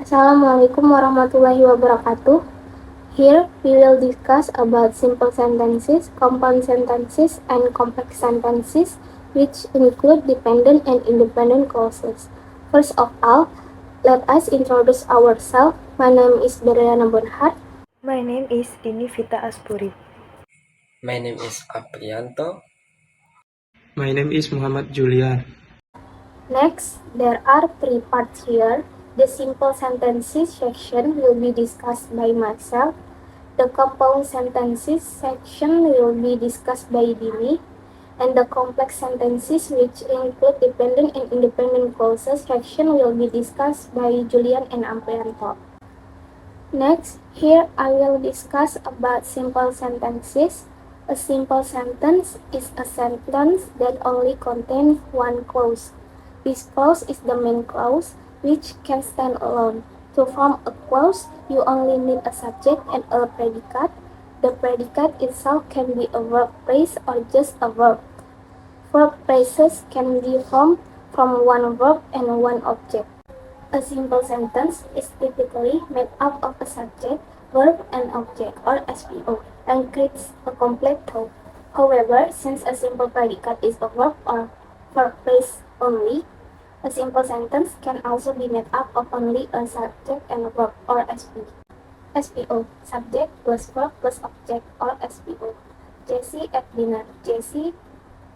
Assalamualaikum warahmatullahi wabarakatuh. Here we will discuss about simple sentences, compound sentences, and complex sentences which include dependent and independent clauses. First of all, let us introduce ourselves. My name is Beriana Bonhart. My name is Dini Vita Aspuri. My name is Aprianto. My name is Muhammad Julian. Next, there are three parts here. The simple sentences section will be discussed by myself. The compound sentences section will be discussed by Dini, and the complex sentences which include dependent and independent clauses section will be discussed by Julian and Amprianto. Next, here I will discuss about simple sentences. A simple sentence is a sentence that only contains one clause. This clause is the main clause, which can stand alone. To form a clause, you only need a subject and a predicate. The predicate itself can be a verb phrase or just a verb. Verb phrases can be formed from one verb and one object. A simple sentence is typically made up of a subject, verb, and object, or SVO, and creates a complete thought. However, since a simple predicate is a verb or verb phrase only, a simple sentence can also be made up of only a subject and a verb, or SVO. SVO, subject plus verb plus object, or SVO. Jessie at dinner. Jessie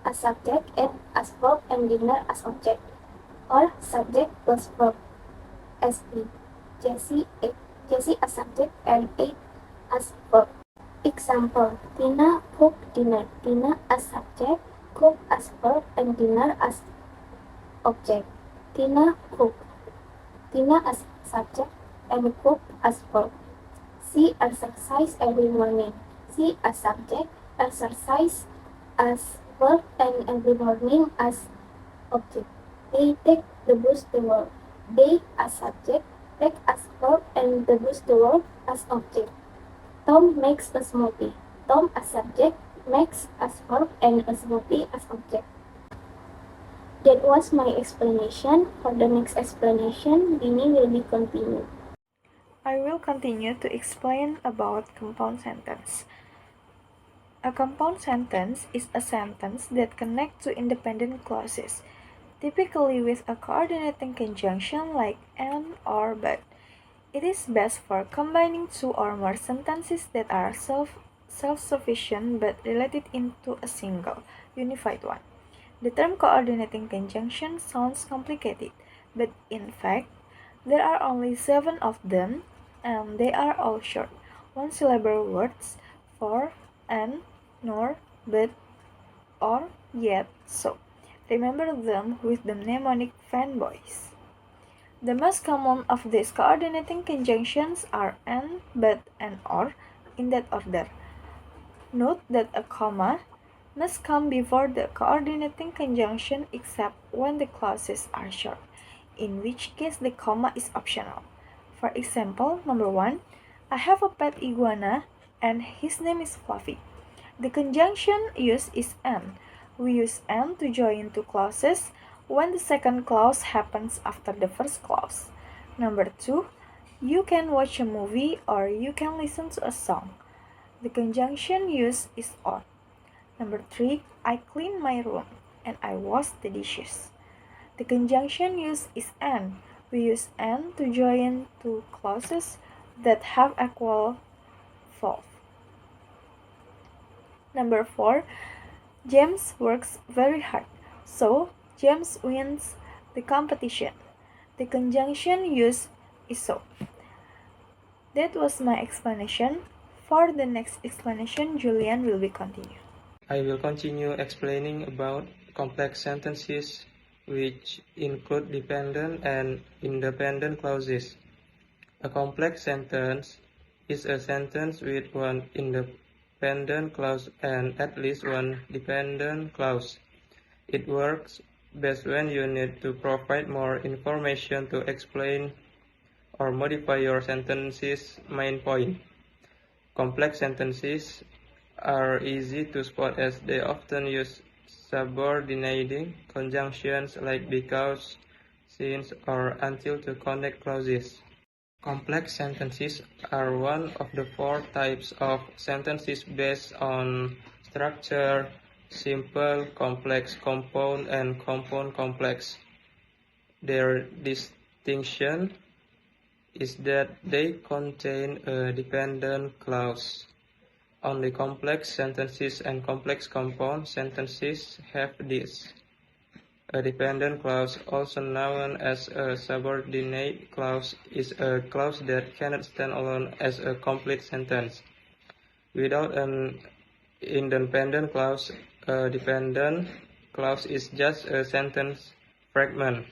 as subject, ate as verb, and dinner as object, or subject plus verb. SP. Jessie ate. Jessie as subject and ate as verb. Example: Tina cooked dinner. Tina as subject, cook as verb, and dinner as object. Tina cooked. Tina as subject and cooked as verb. She exercise every morning. She as subject, exercise as verb, and every morning as object. They take the bus to work. They as subject, take as verb, and the bus to work as object. Tom makes a smoothie. Tom as subject, makes as verb, and a smoothie as object. That was my explanation. For the next explanation, Dini will be continued. I will continue to explain about compound sentence. A compound sentence is a sentence that connects to independent clauses, typically with a coordinating conjunction like and or but. It is best for combining two or more sentences that are self-sufficient but related into a single, unified one. The term coordinating conjunction sounds complicated, but in fact, there are only 7 of them, and they are all short, one-syllable words for, and, nor, but, or, yet, so. Remember them with the mnemonic fanboys. The most common of these coordinating conjunctions are and, but, and or, in that order. Note that a comma must come before the coordinating conjunction except when the clauses are short, in which case the comma is optional. For example, number 1, I have a pet iguana and his name is Fluffy. The conjunction used is and. We use and to join two clauses when the second clause happens after the first clause. Number 2, you can watch a movie or you can listen to a song. The conjunction used is or. Number 3, I clean my room and I wash the dishes. The conjunction used is and. We use and to join two clauses that have equal verb. Number 4, James works very hard, so James wins the competition. The conjunction used is so. That was my explanation. For the next explanation, Julian will be continued. I will continue explaining about complex sentences which include dependent and independent clauses. A complex sentence is a sentence with one independent clause and at least one dependent clause. It works best when you need to provide more information to explain or modify your sentence's main point. Complex sentences are easy to spot as they often use subordinating conjunctions like because, since, or until to connect clauses. Complex sentences are one of the four types of sentences based on structure: simple, complex, compound, and compound complex. Their distinction is that they contain a dependent clause. Only complex sentences and complex compound sentences have this. A dependent clause, also known as a subordinate clause, is a clause that cannot stand alone as a complete sentence. Without an independent clause, a dependent clause is just a sentence fragment.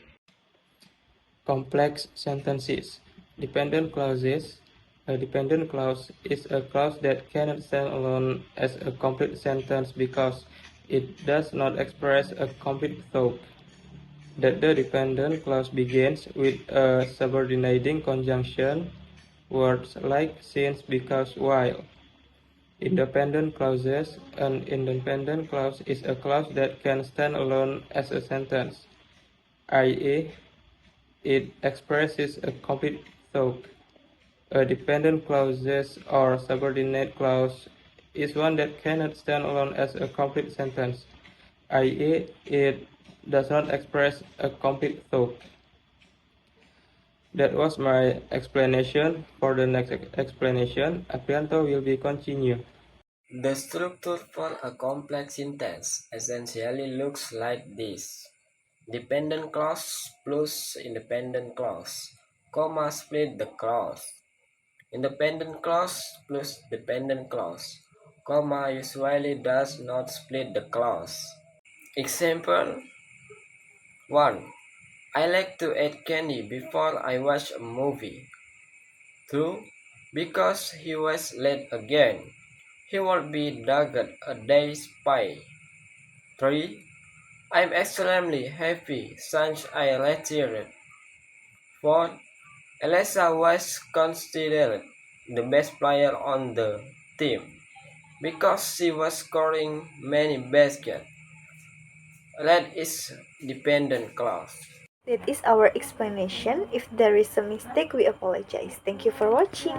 Complex sentences. Dependent clauses. A dependent clause is a clause that cannot stand alone as a complete sentence because it does not express a complete thought. That the dependent clause begins with a subordinating conjunction, words like since, because, while. Independent clauses. An independent clause is a clause that can stand alone as a sentence, i.e., it expresses a complete thought. A dependent clause or subordinate clause is one that cannot stand alone as a complete sentence, i.e., it does not express a complete thought. That was my explanation. For the next explanation, Aprianto will be continue. The structure for a complex sentence essentially looks like this. Dependent clause plus independent clause, comma split the clause. Independent clause plus dependent clause, comma usually does not split the clause. Example 1. I like to eat candy before I watch a movie. 2. Because he was late again, he will be dogged a day's pay. 3. I'm extremely happy since I retired. 4. Elisa was considered the best player on the team because she was scoring many baskets. That is dependent clause. That is our explanation. If there is a mistake, we apologize. Thank you for watching.